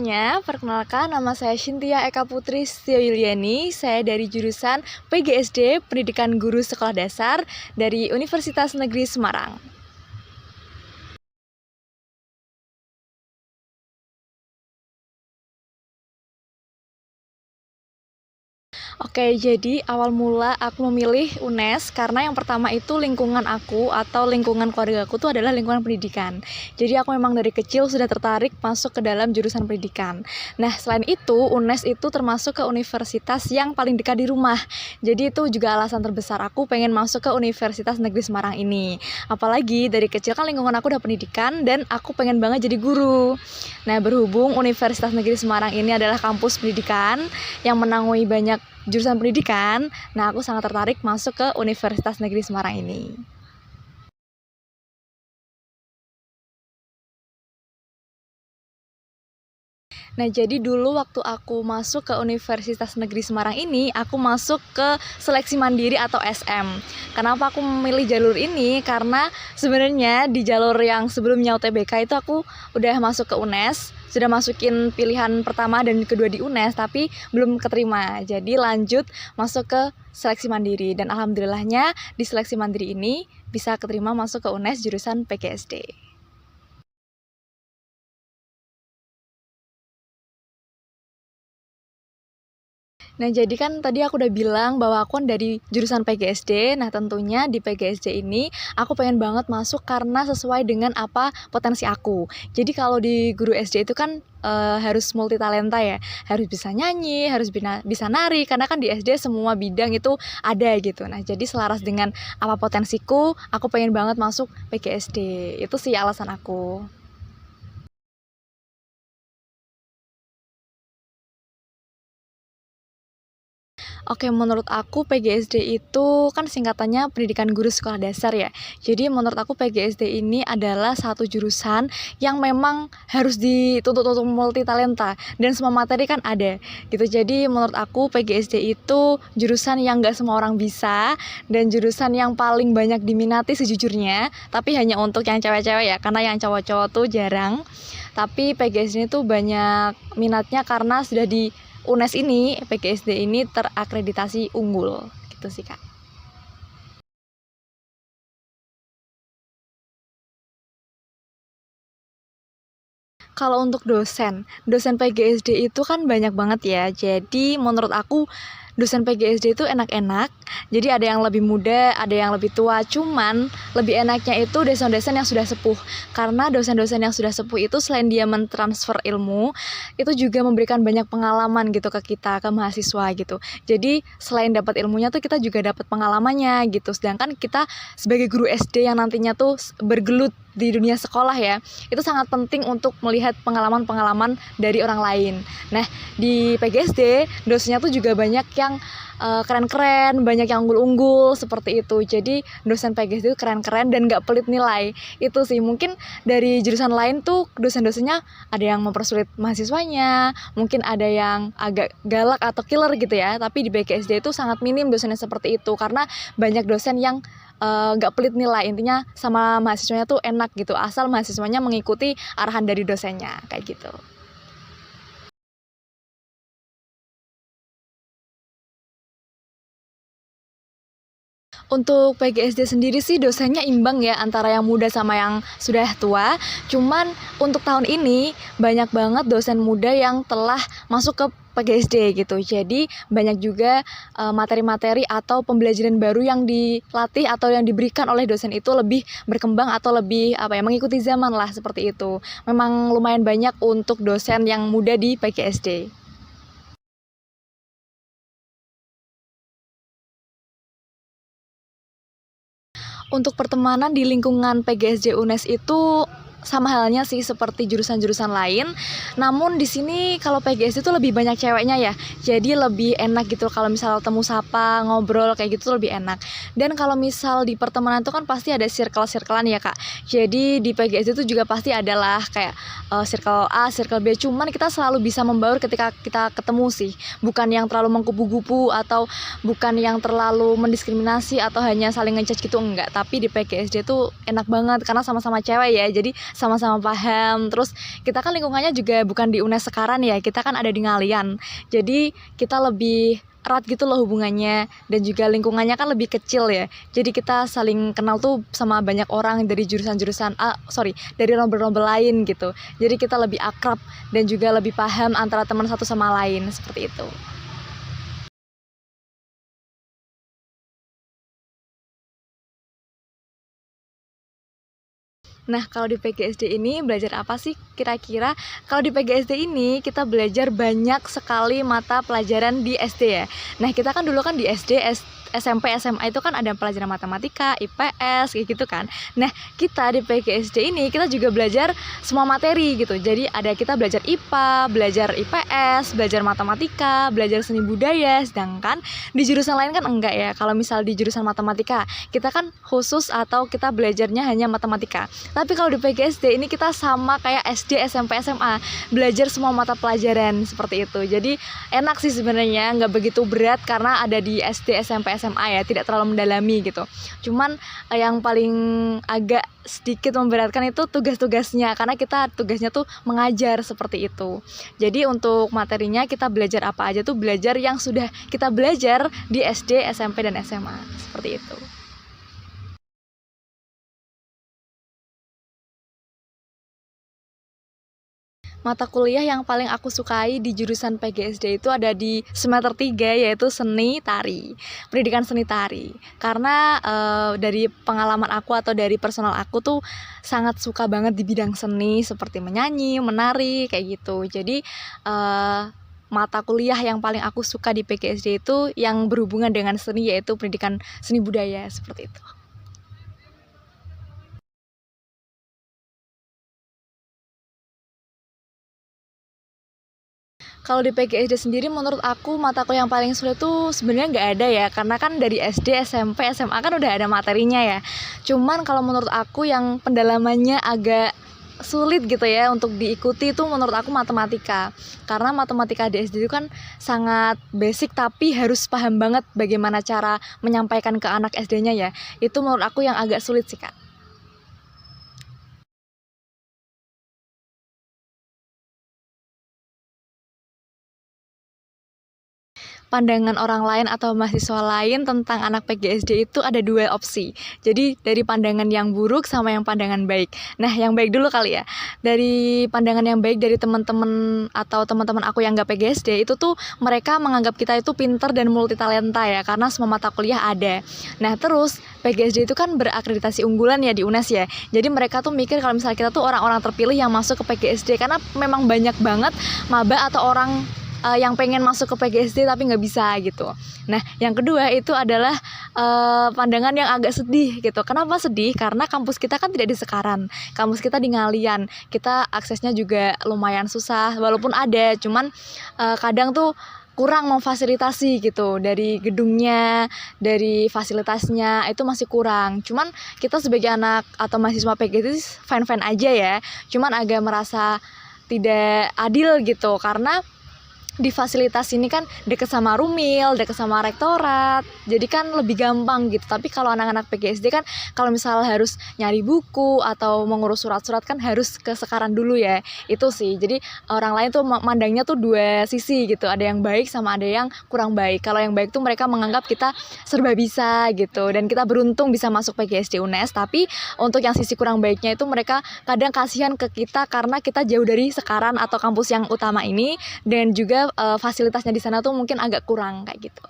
semuanya, perkenalkan nama saya Cynthia Eka Putri Setio Yuliani. Saya dari jurusan PGSD, Pendidikan Guru Sekolah Dasar dari Universitas Negeri Semarang. Oke, jadi awal mula aku memilih UNES karena yang pertama itu lingkungan aku atau lingkungan keluarga aku tuh adalah lingkungan pendidikan. Jadi aku memang dari kecil sudah tertarik masuk ke dalam jurusan pendidikan. Nah, selain itu UNES itu termasuk ke universitas yang paling dekat di rumah. Jadi itu juga alasan terbesar aku pengen masuk ke Universitas Negeri Semarang ini. Apalagi dari kecil kan lingkungan aku udah pendidikan dan aku pengen banget jadi guru. Nah, berhubung Universitas Negeri Semarang ini adalah kampus pendidikan yang menaungi banyak jurusan pendidikan, nah aku sangat tertarik masuk ke Universitas Negeri Semarang ini. Nah, jadi dulu waktu aku masuk ke Universitas Negeri Semarang ini, aku masuk ke seleksi mandiri atau SM. Kenapa aku memilih jalur ini? Karena sebenarnya di jalur yang sebelumnya UTBK itu aku udah masuk ke UNES, sudah masukin pilihan pertama dan kedua di UNES, tapi belum keterima. Jadi lanjut masuk ke seleksi mandiri, dan alhamdulillahnya di seleksi mandiri ini bisa keterima masuk ke UNES jurusan PGSD. Nah, jadi kan tadi aku udah bilang bahwa aku kan dari jurusan PGSD. Nah, tentunya di PGSD ini aku pengen banget masuk karena sesuai dengan apa potensi aku. Jadi kalau di guru SD itu kan harus multi talenta ya. Harus bisa nyanyi, harus bisa nari, karena kan di SD semua bidang itu ada gitu. Nah, jadi selaras dengan apa potensiku, aku pengen banget masuk PGSD. Itu sih alasan aku. Oke, menurut aku PGSD itu kan singkatannya Pendidikan Guru Sekolah Dasar ya. Jadi menurut aku PGSD ini adalah satu jurusan yang memang harus dituntut untuk multi talenta dan semua materi kan ada gitu. Jadi menurut aku PGSD itu jurusan yang nggak semua orang bisa dan jurusan yang paling banyak diminati sejujurnya. Tapi hanya untuk yang cewek-cewek ya, karena yang cowok-cowok tuh jarang. Tapi PGSD itu banyak minatnya karena sudah di UNES ini, PGSD ini terakreditasi unggul, gitu sih Kak. Kalau untuk dosen PGSD itu kan banyak banget ya. Jadi menurut aku dosen PGSD itu enak-enak. Jadi ada yang lebih muda, ada yang lebih tua. Cuman lebih enaknya itu dosen-dosen yang sudah sepuh. Karena dosen-dosen yang sudah sepuh itu selain dia mentransfer ilmu, itu juga memberikan banyak pengalaman gitu ke kita, ke mahasiswa gitu. Jadi selain dapat ilmunya tuh kita juga dapat pengalamannya gitu. Sedangkan kita sebagai guru SD yang nantinya tuh bergelut di dunia sekolah ya, itu sangat penting untuk melihat pengalaman-pengalaman dari orang lain. Nah, di PGSD dosennya tuh juga banyak yang keren-keren, banyak yang unggul-unggul seperti itu. Jadi dosen PGSD itu keren-keren dan nggak pelit nilai. Itu sih mungkin dari jurusan lain tuh dosen-dosennya ada yang mempersulit mahasiswanya, mungkin ada yang agak galak atau killer gitu ya. Tapi di PGSD itu sangat minim dosennya seperti itu karena banyak dosen yang nggak pelit nilai, intinya sama mahasiswanya tuh enak gitu, asal mahasiswanya mengikuti arahan dari dosennya kayak gitu. Untuk PGSD sendiri sih dosennya imbang ya antara yang muda sama yang sudah tua. Cuman untuk tahun ini banyak banget dosen muda yang telah masuk ke PGSD gitu. Jadi banyak juga materi-materi atau pembelajaran baru yang dilatih atau yang diberikan oleh dosen itu lebih berkembang atau lebih mengikuti zaman lah seperti itu. Memang lumayan banyak untuk dosen yang muda di PGSD. Untuk pertemanan di lingkungan PGSD UNES itu sama halnya sih seperti jurusan-jurusan lain. Namun di sini kalau PGSD itu lebih banyak ceweknya ya. Jadi lebih enak gitu kalau misal temu sapa, ngobrol kayak gitu lebih enak. Dan kalau misal di pertemanan itu kan pasti ada circle-circlean ya, Kak. Jadi di PGSD itu juga pasti adalah kayak circle A, circle B. Cuman kita selalu bisa membaur ketika kita ketemu sih. Bukan yang terlalu mengkubu-kubu atau bukan yang terlalu mendiskriminasi atau hanya saling ngejudge gitu, enggak. Tapi di PGSD tuh enak banget karena sama-sama cewek ya. Jadi sama-sama paham. Terus kita kan lingkungannya juga bukan di UNES sekarang ya, kita kan ada di Ngalian. Jadi kita lebih erat gitu loh hubungannya, dan juga lingkungannya kan lebih kecil ya. Jadi kita saling kenal tuh sama banyak orang dari dari rombel-rombel lain gitu. Jadi kita lebih akrab dan juga lebih paham antara teman satu sama lain, seperti itu. Nah, kalau di PGSD ini belajar apa sih kira-kira? Kalau di PGSD ini kita belajar banyak sekali mata pelajaran di SD ya. Nah, kita kan dulu kan di SD, SMP, SMA itu kan ada pelajaran matematika, IPS, kayak gitu kan. Nah, kita di PGSD ini kita juga belajar semua materi gitu. Jadi ada kita belajar IPA, belajar IPS, belajar matematika, belajar seni budaya. Sedangkan di jurusan lain kan enggak ya. Kalau misal di jurusan matematika, kita kan khusus atau kita belajarnya hanya matematika. Tapi kalau di PGSD ini kita sama kayak SD, SMP, SMA, belajar semua mata pelajaran seperti itu. Jadi enak sih sebenarnya, nggak begitu berat karena ada di SD, SMP, SMA ya, tidak terlalu mendalami gitu. Cuman yang paling agak sedikit memberatkan itu tugas-tugasnya, karena kita tugasnya tuh mengajar seperti itu. Jadi untuk materinya kita belajar apa aja tuh belajar yang sudah kita belajar di SD, SMP, dan SMA seperti itu. Mata kuliah yang paling aku sukai di jurusan PGSD itu ada di semester 3, yaitu seni tari, pendidikan seni tari. Karena dari pengalaman aku atau dari personal aku tuh sangat suka banget di bidang seni seperti menyanyi, menari, kayak gitu. Jadi mata kuliah yang paling aku suka di PGSD itu yang berhubungan dengan seni, yaitu pendidikan seni budaya seperti itu. Kalau di PGSD sendiri menurut aku mata kuliah yang paling sulit tuh sebenarnya nggak ada ya, karena kan dari SD, SMP, SMA kan udah ada materinya ya. Cuman kalau menurut aku yang pendalamannya agak sulit gitu ya untuk diikuti itu menurut aku matematika. Karena matematika di SD itu kan sangat basic tapi harus paham banget bagaimana cara menyampaikan ke anak SD-nya ya. Itu menurut aku yang agak sulit sih, Kak. Pandangan orang lain atau mahasiswa lain tentang anak PGSD itu ada dua opsi. Jadi dari pandangan yang buruk sama yang pandangan baik. Nah, yang baik dulu kali ya. Dari pandangan yang baik dari teman-teman atau teman-teman aku yang nggak PGSD itu tuh mereka menganggap kita itu pinter dan multitalenta ya, karena semua mata kuliah ada. Nah, terus PGSD itu kan berakreditasi unggulan ya di UNES ya. Jadi mereka tuh mikir kalau misalnya kita tuh orang-orang terpilih yang masuk ke PGSD, karena memang banyak banget maba atau orang yang pengen masuk ke PGSD tapi nggak bisa gitu. Nah, yang kedua itu adalah pandangan yang agak sedih gitu. Kenapa sedih? Karena kampus kita kan tidak di Sekaran, kampus kita di Ngalian. Kita aksesnya juga lumayan susah, walaupun ada, cuman kadang tuh kurang memfasilitasi gitu, dari gedungnya, dari fasilitasnya itu masih kurang. Cuman kita sebagai anak atau mahasiswa PGSD fine-fine aja ya. Cuman agak merasa tidak adil gitu, karena di fasilitas ini kan deket sama Rumil, deket sama rektorat, jadi kan lebih gampang gitu. Tapi kalau anak-anak PGSD kan kalau misal harus nyari buku atau mengurus surat-surat kan harus ke Sekaran dulu ya. Itu sih, jadi orang lain tuh mandangnya tuh dua sisi gitu, ada yang baik sama ada yang kurang baik. Kalau yang baik tuh mereka menganggap kita serba bisa gitu, dan kita beruntung bisa masuk PGSD UNES. Tapi untuk yang sisi kurang baiknya itu mereka kadang kasihan ke kita karena kita jauh dari Sekaran atau kampus yang utama ini, dan juga fasilitasnya di sana tuh mungkin agak kurang kayak gitu.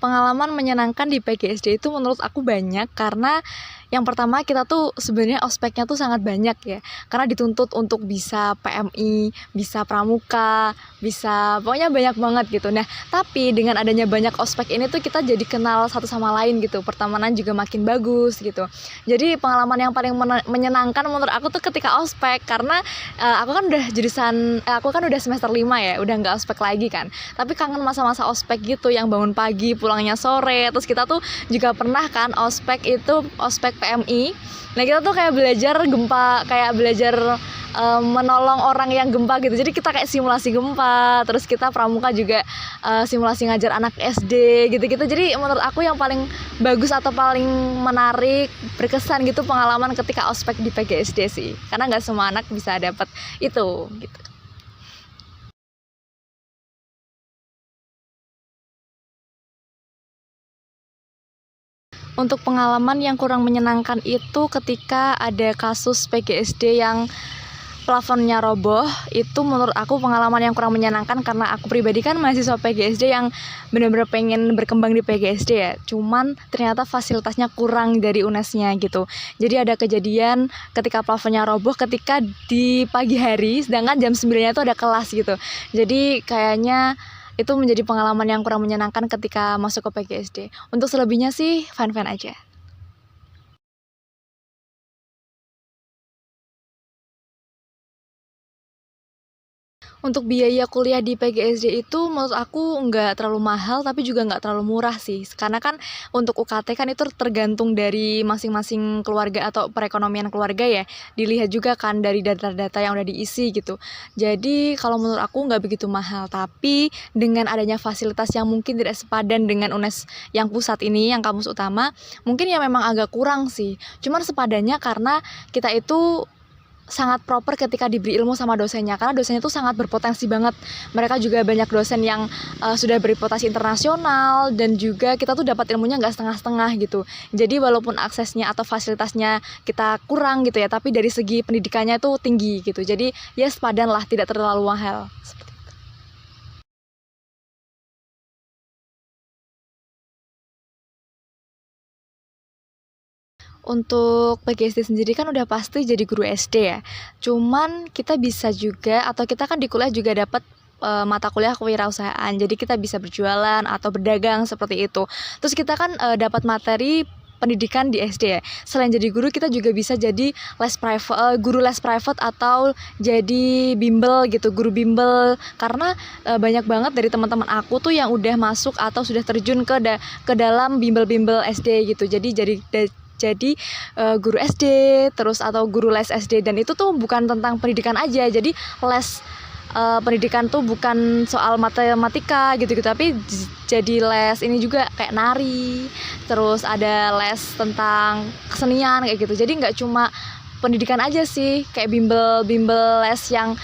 Pengalaman menyenangkan di PGSD itu menurut aku banyak, karena yang pertama kita tuh sebenarnya ospeknya tuh sangat banyak ya, karena dituntut untuk bisa PMI, bisa pramuka, bisa pokoknya banyak banget gitu. Nah, tapi dengan adanya banyak ospek ini tuh kita jadi kenal satu sama lain gitu, pertemanan juga makin bagus gitu. Jadi pengalaman yang paling menyenangkan menurut aku tuh ketika ospek, karena aku kan udah semester 5 ya, udah nggak ospek lagi kan. Tapi kangen masa-masa ospek gitu yang bangun pagi, pulangnya sore. Terus kita tuh juga pernah kan ospek PMI. Nah kita tuh kayak belajar gempa, kayak belajar menolong orang yang gempa gitu. Jadi kita kayak simulasi gempa, terus kita pramuka juga simulasi ngajar anak SD gitu-gitu. Jadi menurut aku yang paling bagus atau paling menarik, berkesan gitu pengalaman ketika ospek di PGSD sih. Karena nggak semua anak bisa dapat itu gitu. Untuk pengalaman yang kurang menyenangkan itu ketika ada kasus PGSD yang plafonnya roboh. Itu menurut aku pengalaman yang kurang menyenangkan karena aku pribadi kan mahasiswa PGSD yang benar-benar pengen berkembang di PGSD ya. Cuman ternyata fasilitasnya kurang dari UNES-nya gitu. Jadi ada kejadian ketika plafonnya roboh ketika di pagi hari, sedangkan jam 9-nya itu ada kelas gitu. Jadi kayaknya itu menjadi pengalaman yang kurang menyenangkan ketika masuk ke PGSD. Untuk selebihnya sih fine-fine aja. Untuk biaya kuliah di PGSD itu menurut aku nggak terlalu mahal tapi juga nggak terlalu murah sih. Karena kan untuk UKT kan itu tergantung dari masing-masing keluarga atau perekonomian keluarga ya. Dilihat juga kan dari data-data yang udah diisi gitu. Jadi kalau menurut aku nggak begitu mahal. Tapi dengan adanya fasilitas yang mungkin tidak sepadan dengan UNES yang pusat ini, yang kampus utama, mungkin ya memang agak kurang sih. Cuman sepadannya karena kita itu sangat proper ketika diberi ilmu sama dosennya, karena dosennya tuh sangat berpotensi banget. Mereka juga banyak dosen yang sudah berreputasi internasional, dan juga kita tuh dapat ilmunya nggak setengah-setengah gitu. Jadi walaupun aksesnya atau fasilitasnya kita kurang gitu ya, tapi dari segi pendidikannya tuh tinggi gitu. Jadi ya sepadan lah, tidak terlalu mahal. Untuk PGSD sendiri kan udah pasti jadi guru SD ya. Cuman kita bisa juga, atau kita kan di kuliah juga dapat mata kuliah kewirausahaan. Jadi kita bisa berjualan atau berdagang seperti itu. Terus kita kan dapat materi pendidikan di SD ya. Selain jadi guru, kita juga bisa jadi guru les private atau jadi bimbel gitu, guru bimbel. Karena banyak banget dari teman-teman aku tuh yang udah masuk atau sudah terjun ke dalam bimbel-bimbel SD gitu. Jadi guru SD terus atau guru les SD, dan itu tuh bukan tentang pendidikan aja. Jadi les pendidikan tuh bukan soal matematika gitu-gitu, tapi jadi les ini juga kayak nari, terus ada les tentang kesenian kayak gitu. Jadi nggak cuma pendidikan aja sih, kayak bimbel les yang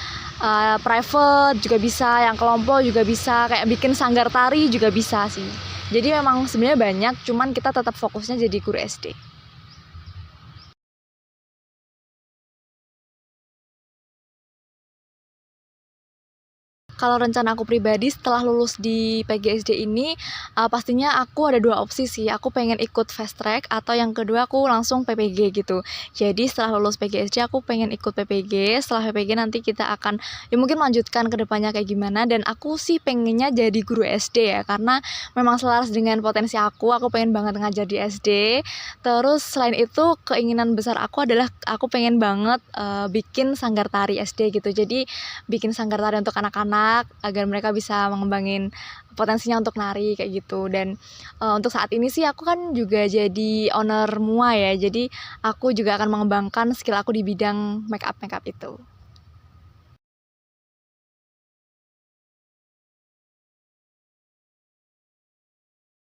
private juga bisa, yang kelompok juga bisa, kayak bikin sanggar tari juga bisa sih. Jadi memang sebenarnya banyak, cuman kita tetap fokusnya jadi guru SD. Kalau rencana aku pribadi setelah lulus di PGSD ini, pastinya aku ada 2 opsi sih. Aku pengen ikut fast track, atau yang kedua aku langsung PPG gitu. Jadi setelah lulus PGSD aku pengen ikut PPG. Setelah PPG nanti kita akan ya mungkin melanjutkan ke depannya kayak gimana, dan aku sih pengennya jadi guru SD ya, karena memang selaras dengan potensi aku pengen banget ngajar di SD. Terus selain itu keinginan besar aku adalah aku pengen banget bikin sanggar tari SD gitu. Jadi bikin sanggar tari untuk anak-anak agar mereka bisa mengembangin potensinya untuk nari kayak gitu. Dan untuk saat ini sih aku kan juga jadi owner MUA ya, jadi aku juga akan mengembangkan skill aku di bidang make up itu.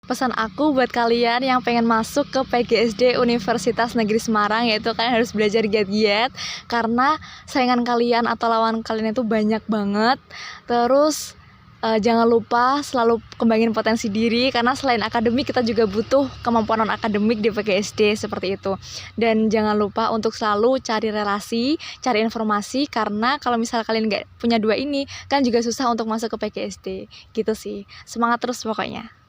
Pesan aku buat kalian yang pengen masuk ke PGSD Universitas Negeri Semarang, yaitu kalian harus belajar giat-giat, karena saingan kalian atau lawan kalian itu banyak banget. Terus jangan lupa selalu kembangin potensi diri, karena selain akademik kita juga butuh kemampuan non akademik di PGSD seperti itu. Dan jangan lupa untuk selalu cari relasi, cari informasi, karena kalau misalnya kalian nggak punya 2 ini kan juga susah untuk masuk ke PGSD gitu sih. Semangat terus pokoknya.